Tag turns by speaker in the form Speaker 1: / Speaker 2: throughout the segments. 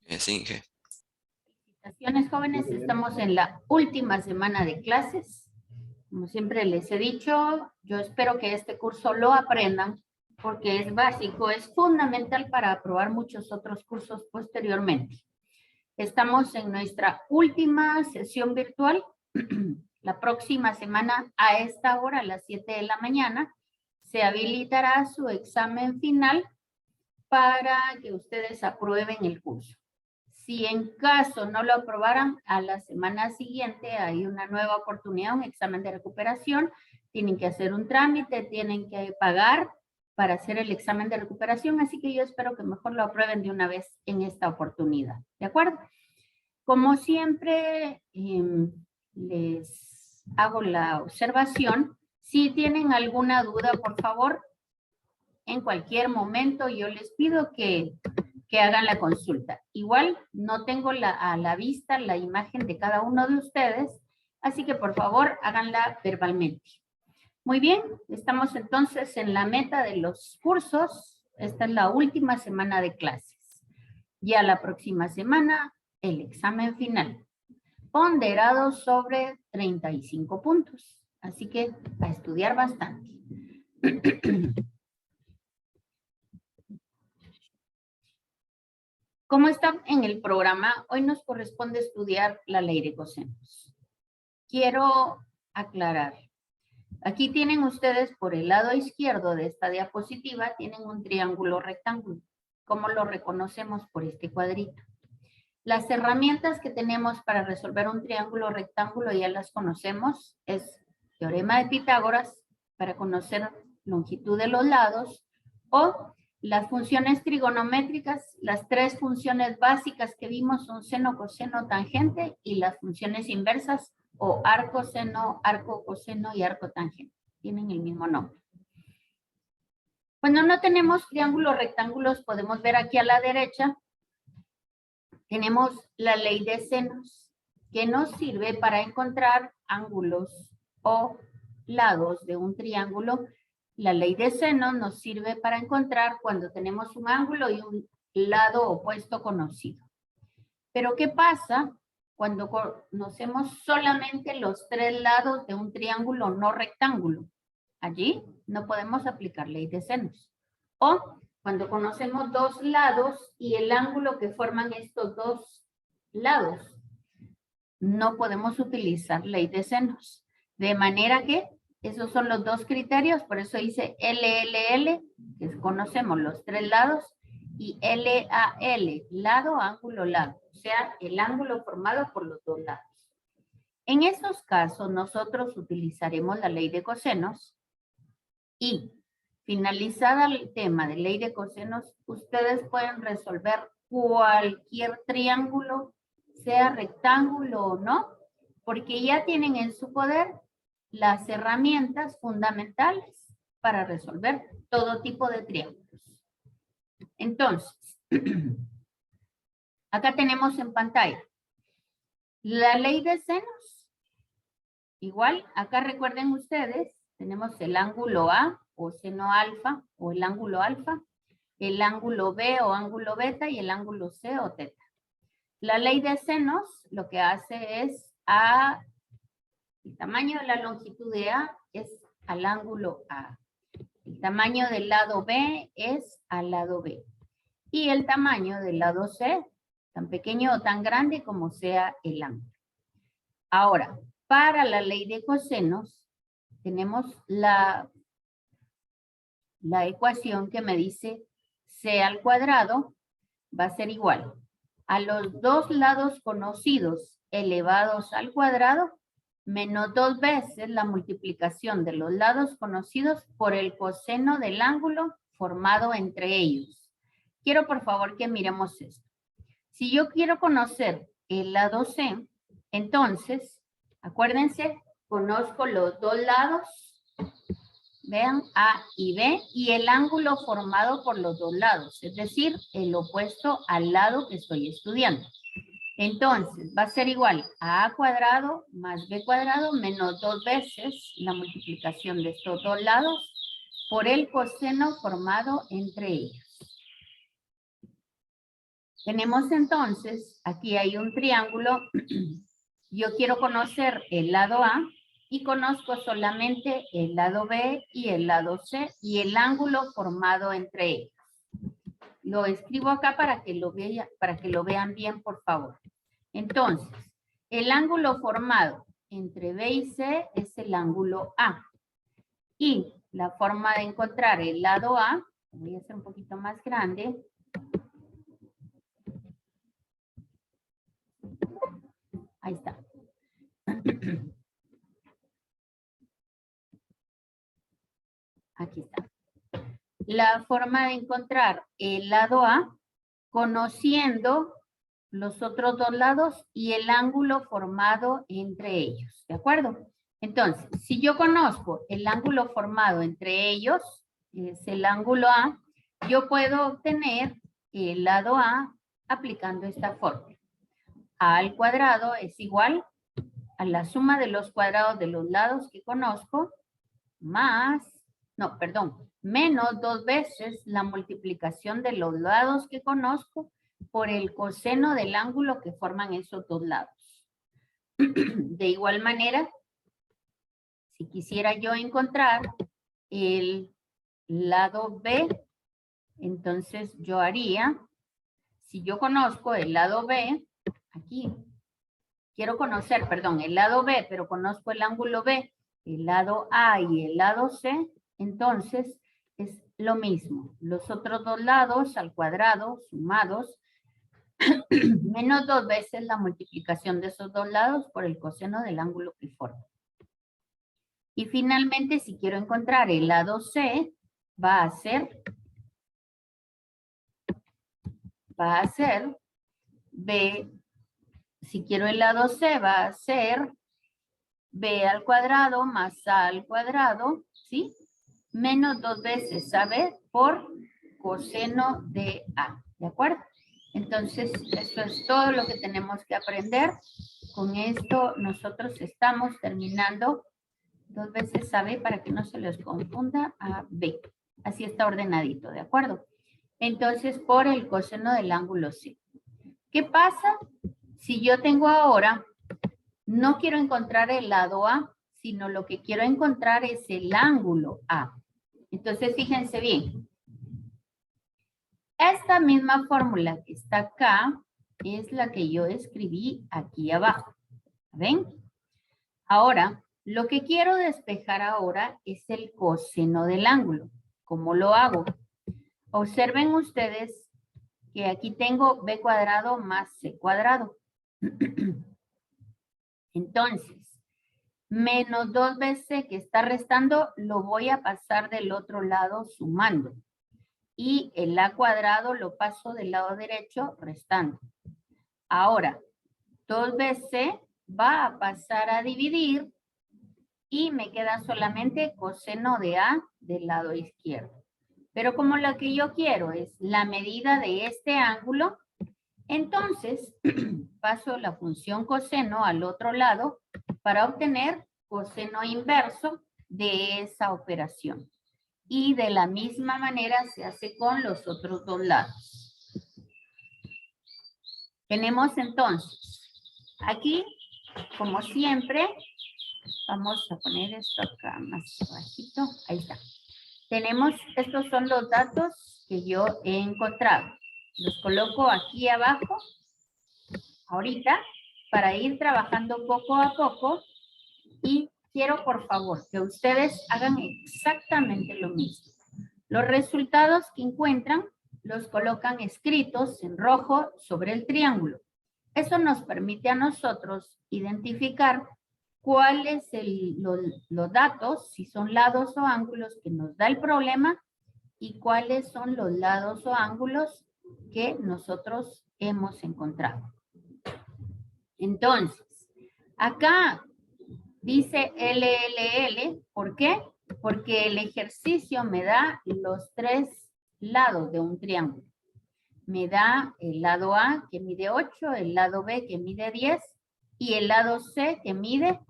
Speaker 1: Sí, Inge.
Speaker 2: Felicitaciones, jóvenes. Estamos en la última semana de clases. Como siempre les he dicho, yo espero que este curso lo aprendan porque es básico, es fundamental para aprobar muchos otros cursos posteriormente. Estamos en nuestra última sesión virtual. La próxima semana a esta hora, a las 7 de la mañana, se habilitará su examen final para que ustedes aprueben el curso. Si en caso no lo aprobaran, a la semana siguiente hay una nueva oportunidad, un examen de recuperación. Tienen que hacer un trámite, tienen que pagar para hacer el examen de recuperación, así que yo espero que mejor lo aprueben de una vez en esta oportunidad. ¿De acuerdo? Como siempre, les hago la observación. Si tienen alguna duda, por favor, en cualquier momento yo les pido que hagan la consulta. Igual no tengo a la vista la imagen de cada uno de ustedes, así que por favor háganla verbalmente. Muy bien, estamos entonces en la meta de los cursos. Esta es la última semana de clases. Ya la próxima semana, el examen final. Ponderado sobre 35 puntos. Así que a estudiar bastante. Como está en el programa, hoy nos corresponde estudiar la ley de cosenos. Quiero aclarar. Aquí tienen ustedes por el lado izquierdo de esta diapositiva, tienen un triángulo rectángulo. ¿Cómo lo reconocemos? Por este cuadrito. Las herramientas que tenemos para resolver un triángulo rectángulo ya las conocemos. Es teorema de Pitágoras para conocer longitud de los lados o las funciones trigonométricas. Las tres funciones básicas que vimos son seno, coseno, tangente, y las funciones inversas o arco, seno, arco, coseno y arco tangente. Tienen el mismo nombre. Cuando no tenemos triángulos rectángulos, podemos ver aquí a la derecha, tenemos la ley de senos, que nos sirve para encontrar ángulos o lados de un triángulo. La ley de seno nos sirve para encontrar cuando tenemos un ángulo y un lado opuesto conocido. Pero ¿qué pasa cuando conocemos solamente los tres lados de un triángulo no rectángulo? Allí no podemos aplicar ley de senos. O cuando conocemos dos lados y el ángulo que forman estos dos lados, no podemos utilizar ley de senos. De manera que esos son los dos criterios, por eso dice LLL, que conocemos los tres lados, y LAL, lado, ángulo, lado, o sea, el ángulo formado por los dos lados. En estos casos, nosotros utilizaremos la ley de cosenos y finalizada el tema de ley de cosenos, ustedes pueden resolver cualquier triángulo, sea rectángulo o no, porque ya tienen en su poder las herramientas fundamentales para resolver todo tipo de triángulos. Entonces, acá tenemos en pantalla la ley de senos. Igual, acá recuerden ustedes, tenemos el ángulo A o seno alfa o el ángulo alfa, el ángulo B o ángulo beta y el ángulo C o teta. La ley de senos lo que hace es el tamaño de la longitud de A es al ángulo A. El tamaño del lado B es al lado B. Y el tamaño del lado C, tan pequeño o tan grande como sea el ángulo. Ahora, para la ley de cosenos, tenemos la ecuación que me dice C al cuadrado va a ser igual a los dos lados conocidos elevados al cuadrado menos 2 veces la multiplicación de los lados conocidos por el coseno del ángulo formado entre ellos. Quiero por favor que miremos esto. Si yo quiero conocer el lado C, entonces, acuérdense, conozco los dos lados, vean, A y B, y el ángulo formado por los dos lados, es decir, el opuesto al lado que estoy estudiando. Entonces, va a ser igual a A cuadrado más B cuadrado menos 2 veces la multiplicación de estos dos lados por el coseno formado entre ellos. Tenemos entonces, aquí hay un triángulo. Yo quiero conocer el lado A y conozco solamente el lado B y el lado C y el ángulo formado entre ellos. Lo escribo acá para que lo vean bien, por favor. Entonces, el ángulo formado entre B y C es el ángulo A. Y la forma de encontrar el lado A, voy a hacer un poquito más grande. Ahí está. Aquí está. La forma de encontrar el lado A, conociendo los otros dos lados y el ángulo formado entre ellos, ¿de acuerdo? Entonces, si yo conozco el ángulo formado entre ellos, es el ángulo A, yo puedo obtener el lado A aplicando esta fórmula. A al cuadrado es igual a la suma de los cuadrados de los lados que conozco, menos 2 veces la multiplicación de los lados que conozco por el coseno del ángulo que forman esos dos lados. De igual manera, si quisiera yo encontrar el lado B, entonces yo haría, si yo conozco el lado B, aquí, quiero conocer, perdón, el lado B, pero conozco el ángulo B, el lado A y el lado C, entonces es lo mismo. Los otros dos lados al cuadrado sumados menos 2 veces la multiplicación de esos dos lados por el coseno del ángulo que forma. Y finalmente, si quiero encontrar el lado C, va a ser B, si quiero el lado C, va a ser B al cuadrado más A al cuadrado, ¿sí? Menos 2 veces AB por coseno de A, ¿de acuerdo? Entonces, eso es todo lo que tenemos que aprender. Con esto nosotros estamos terminando 2 veces AB para que no se les confunda a B. Así está ordenadito, ¿de acuerdo? Entonces, por el coseno del ángulo C. ¿Qué pasa si yo tengo ahora, no quiero encontrar el lado A, sino lo que quiero encontrar es el ángulo A? Entonces, fíjense bien. Esta misma fórmula que está acá es la que yo escribí aquí abajo. ¿Ven? Ahora, lo que quiero despejar ahora es el coseno del ángulo. ¿Cómo lo hago? Observen ustedes que aquí tengo b cuadrado más c cuadrado. Entonces, menos 2bc que está restando, lo voy a pasar del otro lado sumando. Y el a cuadrado lo paso del lado derecho restando. Ahora, 2bc va a pasar a dividir y me queda solamente coseno de a del lado izquierdo. Pero como lo que yo quiero es la medida de este ángulo, entonces paso la función coseno al otro lado para obtener coseno inverso de esa operación. Y de la misma manera se hace con los otros dos lados. Tenemos entonces, aquí, como siempre, vamos a poner esto acá más bajito, ahí está. Tenemos, estos son los datos que yo he encontrado. Los coloco aquí abajo, ahorita, para ir trabajando poco a poco. Y quiero, por favor, que ustedes hagan exactamente lo mismo. Los resultados que encuentran los colocan escritos en rojo sobre el triángulo. Eso nos permite a nosotros identificar cuáles los datos, si son lados o ángulos que nos da el problema y cuáles son los lados o ángulos que nosotros hemos encontrado. Entonces, acá dice LLL, ¿por qué? Porque el ejercicio me da los 3 lados de un triángulo. Me da el lado A que mide 8, el lado B que mide 10 y el lado C que mide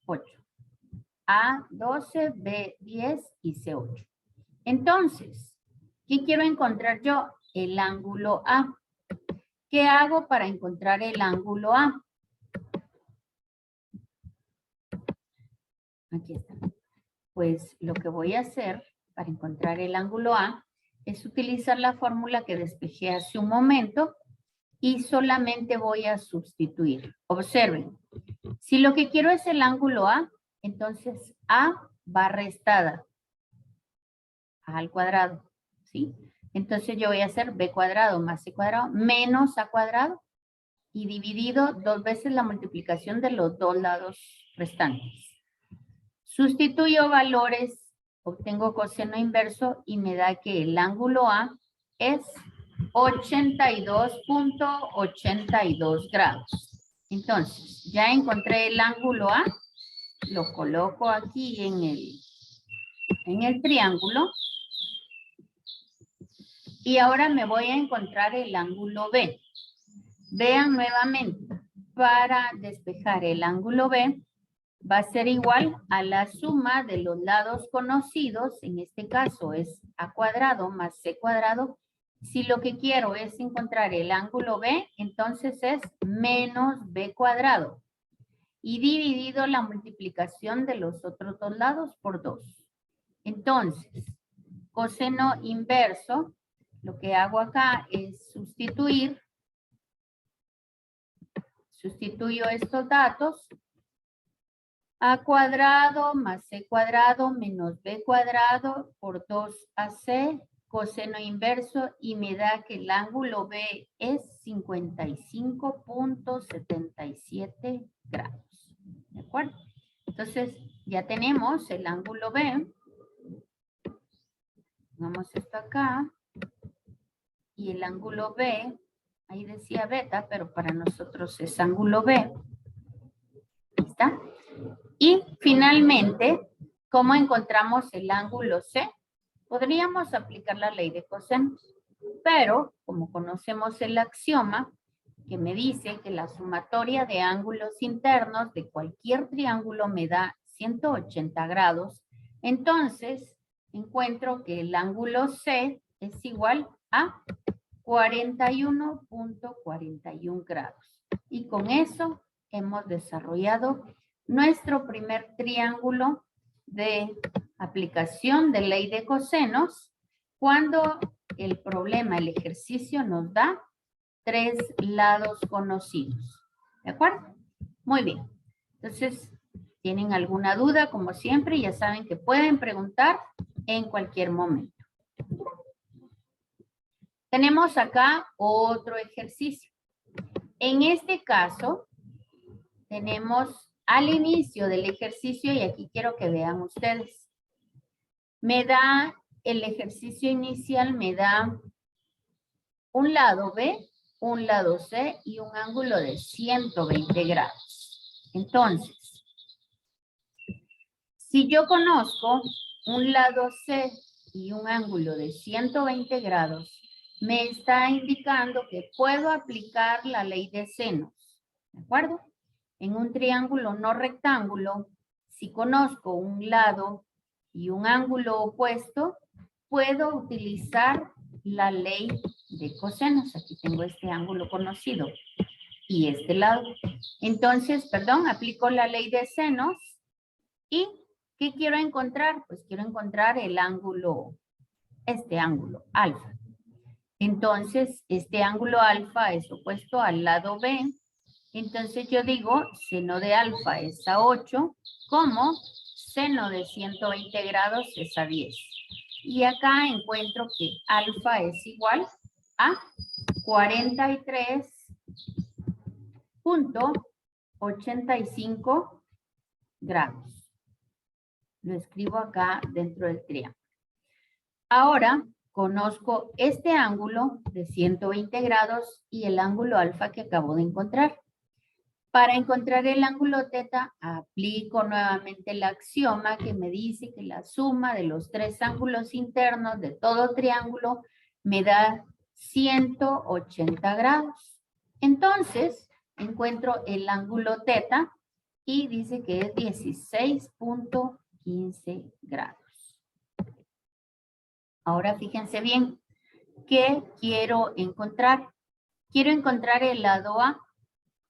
Speaker 2: 8. A 12, B 10 y C 8. Entonces, ¿Qué quiero encontrar yo? El ángulo A. ¿Qué hago para encontrar el ángulo A? Aquí está. Pues lo que voy a hacer para encontrar el ángulo A es utilizar la fórmula que despejé hace un momento y solamente voy a sustituir. Observen, si lo que quiero es el ángulo A, entonces A va restada a al cuadrado, ¿sí? Entonces yo voy a hacer B cuadrado más C cuadrado menos A cuadrado y dividido 2 veces la multiplicación de los dos lados restantes. Sustituyo valores, obtengo coseno inverso y me da que el ángulo A es 82.82 grados. Entonces, ya encontré el ángulo A, lo coloco aquí en el triángulo y ahora me voy a encontrar el ángulo B. Vean nuevamente, para despejar el ángulo B, va a ser igual a la suma de los lados conocidos, en este caso es A cuadrado más C cuadrado. Si lo que quiero es encontrar el ángulo B, entonces es menos B cuadrado. Y dividido la multiplicación de los otros dos lados por 2. Entonces, coseno inverso, lo que hago acá es sustituyo estos datos. A cuadrado más C cuadrado menos B cuadrado por 2AC, coseno inverso, y me da que el ángulo B es 55.77 grados. ¿De acuerdo? Entonces, ya tenemos el ángulo B. Pongamos esto acá. Y el ángulo B, ahí decía beta, pero para nosotros es ángulo B. Ahí está. Y finalmente, ¿cómo encontramos el ángulo C? Podríamos aplicar la ley de cosenos, pero como conocemos el axioma que me dice que la sumatoria de ángulos internos de cualquier triángulo me da 180 grados, entonces encuentro que el ángulo C es igual a 41.41 grados. Y con eso hemos desarrollado nuestro primer triángulo de aplicación de ley de cosenos cuando el problema, el ejercicio nos da 3 lados conocidos. ¿De acuerdo? Muy bien. Entonces, ¿tienen alguna duda? Como siempre, ya saben que pueden preguntar en cualquier momento. Tenemos acá otro ejercicio. En este caso, tenemos al inicio del ejercicio, y aquí quiero que vean ustedes, me da el ejercicio inicial, me da un lado B, un lado C y un ángulo de 120 grados. Entonces, si yo conozco un lado C y un ángulo de 120 grados, me está indicando que puedo aplicar la ley de senos. ¿De acuerdo? En un triángulo no rectángulo, si conozco un lado y un ángulo opuesto, puedo utilizar la ley de cosenos. Aquí tengo este ángulo conocido y este lado. Entonces, aplico la ley de senos. ¿Y qué quiero encontrar? Pues quiero encontrar el ángulo, este ángulo, alfa. Entonces, este ángulo alfa es opuesto al lado B. Entonces yo digo, seno de alfa es a 8, como seno de 120 grados es a 10. Y acá encuentro que alfa es igual a 43.85 grados. Lo escribo acá dentro del triángulo. Ahora conozco este ángulo de 120 grados y el ángulo alfa que acabo de encontrar. Para encontrar el ángulo teta, aplico nuevamente el axioma que me dice que la suma de los 3 ángulos internos de todo triángulo me da 180 grados. Entonces, encuentro el ángulo teta y dice que es 16.15 grados. Ahora fíjense bien, ¿qué quiero encontrar? Quiero encontrar el lado A.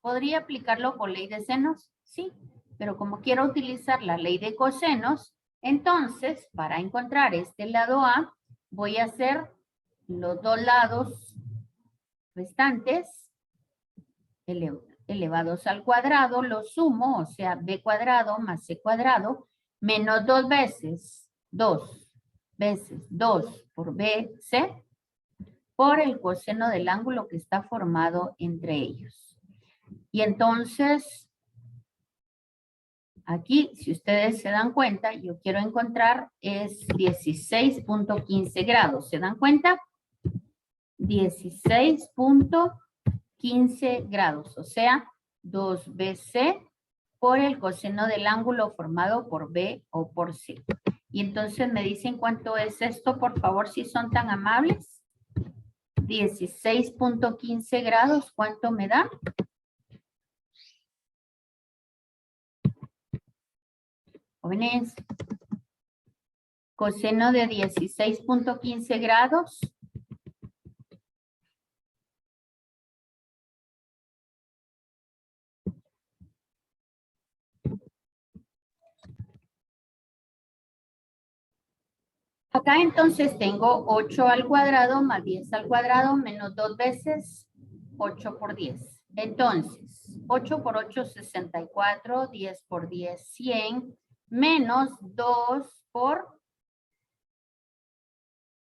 Speaker 2: ¿Podría aplicarlo por ley de senos? Sí, pero como quiero utilizar la ley de cosenos, entonces, para encontrar este lado A, voy a hacer los dos lados restantes elevados al cuadrado, lo sumo, o sea, b cuadrado más c cuadrado, menos 2 veces 2 por bc, por el coseno del ángulo que está formado entre ellos. Y entonces, aquí, si ustedes se dan cuenta, yo quiero encontrar es 16.15 grados. ¿Se dan cuenta? 16.15 grados, o sea, 2bc por el coseno del ángulo formado por b o por c. Y entonces me dicen cuánto es esto, por favor, si son tan amables. 16.15 grados, ¿cuánto me da? Jóvenes, coseno de 16.15 grados. Acá entonces tengo 8 al cuadrado más 10 al cuadrado menos 2 veces 8 por 10. Entonces, 8 por 8, 64, 10 por 10, 100, menos 2 por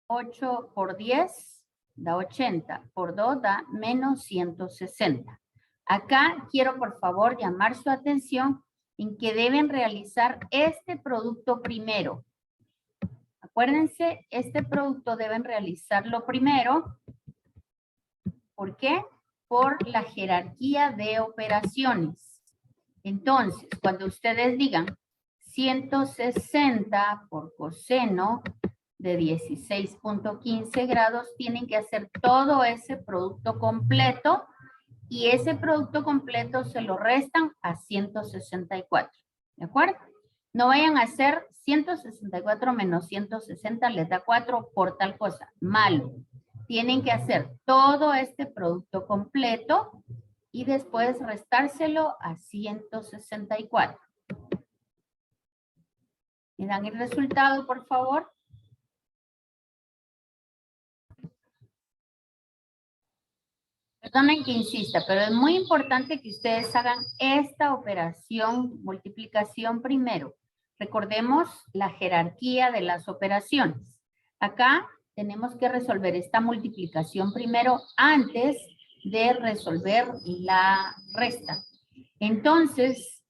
Speaker 2: 8 por 10, da 80, por 2 da menos 160. Acá quiero por favor llamar su atención en que deben realizar este producto primero. Acuérdense, este producto deben realizarlo primero. ¿Por qué? Por la jerarquía de operaciones. Entonces, cuando ustedes digan 160 por coseno de 16.15 grados, tienen que hacer todo ese producto completo y ese producto completo se lo restan a 164. ¿De acuerdo? No vayan a hacer 164 menos 160 les da 4 por tal cosa. Malo. Tienen que hacer todo este producto completo y después restárselo a 164. ¿Me dan el resultado, por favor? Perdonen que insista, pero es muy importante que ustedes hagan esta operación multiplicación primero. Recordemos la jerarquía de las operaciones. Acá tenemos que resolver esta multiplicación primero antes de resolver la resta. Entonces,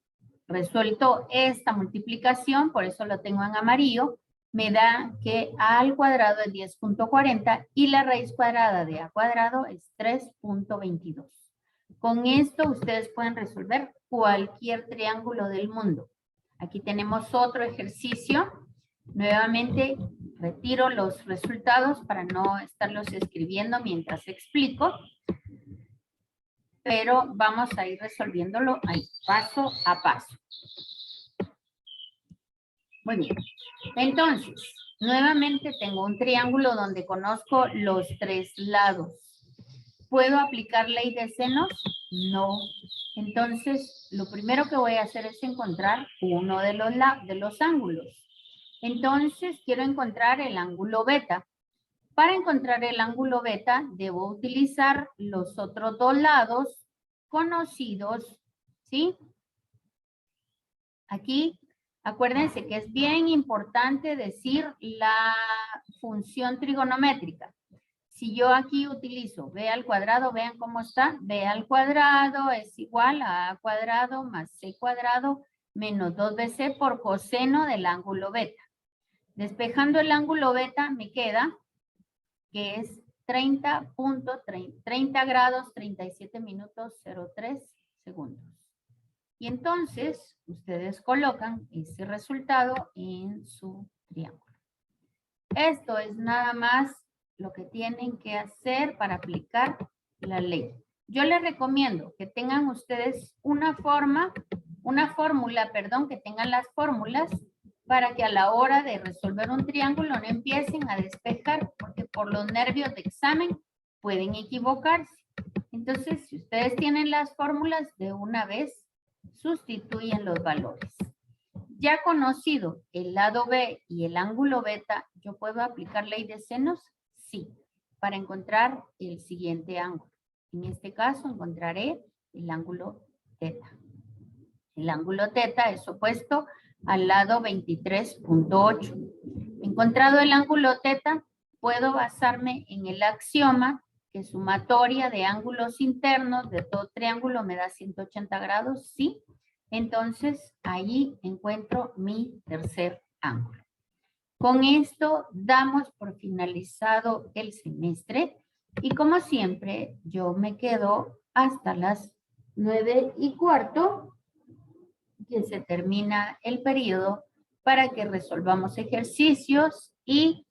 Speaker 2: resuelto esta multiplicación, por eso lo tengo en amarillo, me da que a al cuadrado es 10.40 y la raíz cuadrada de a cuadrado es 3.22. Con esto ustedes pueden resolver cualquier triángulo del mundo. Aquí tenemos otro ejercicio. Nuevamente retiro los resultados para no estarlos escribiendo mientras explico. Pero vamos a ir resolviéndolo ahí, paso a paso. Muy bien. Entonces, nuevamente tengo un triángulo donde conozco los 3 lados. ¿Puedo aplicar ley de senos? No. Entonces, lo primero que voy a hacer es encontrar uno de los ángulos. Entonces, quiero encontrar el ángulo beta. Para encontrar el ángulo beta, debo utilizar los otros dos lados conocidos, ¿sí? Aquí, acuérdense que es bien importante decir la función trigonométrica. Si yo aquí utilizo b al cuadrado, vean cómo está. B al cuadrado es igual a a cuadrado más c cuadrado menos 2bc por coseno del ángulo beta. Despejando el ángulo beta me queda que es 30 grados, 37 minutos, 03 segundos. Y entonces, ustedes colocan ese resultado en su triángulo. Esto es nada más lo que tienen que hacer para aplicar la ley. Yo les recomiendo que tengan ustedes una fórmula, que tengan las fórmulas para que a la hora de resolver un triángulo no empiecen a despejar, porque por los nervios de examen pueden equivocarse. Entonces, si ustedes tienen las fórmulas, de una vez sustituyen los valores. Ya conocido el lado B y el ángulo beta, ¿yo puedo aplicar ley de senos? Sí, para encontrar el siguiente ángulo. En este caso encontraré el ángulo teta. El ángulo teta es opuesto al lado 23.8. Encontrado el ángulo teta, puedo basarme en el axioma que sumatoria de ángulos internos de todo triángulo me da 180 grados, ¿sí? Entonces, ahí encuentro mi tercer ángulo. Con esto damos por finalizado el semestre y como siempre, yo me quedo hasta las 9:15 que se termina el periodo para que resolvamos ejercicios y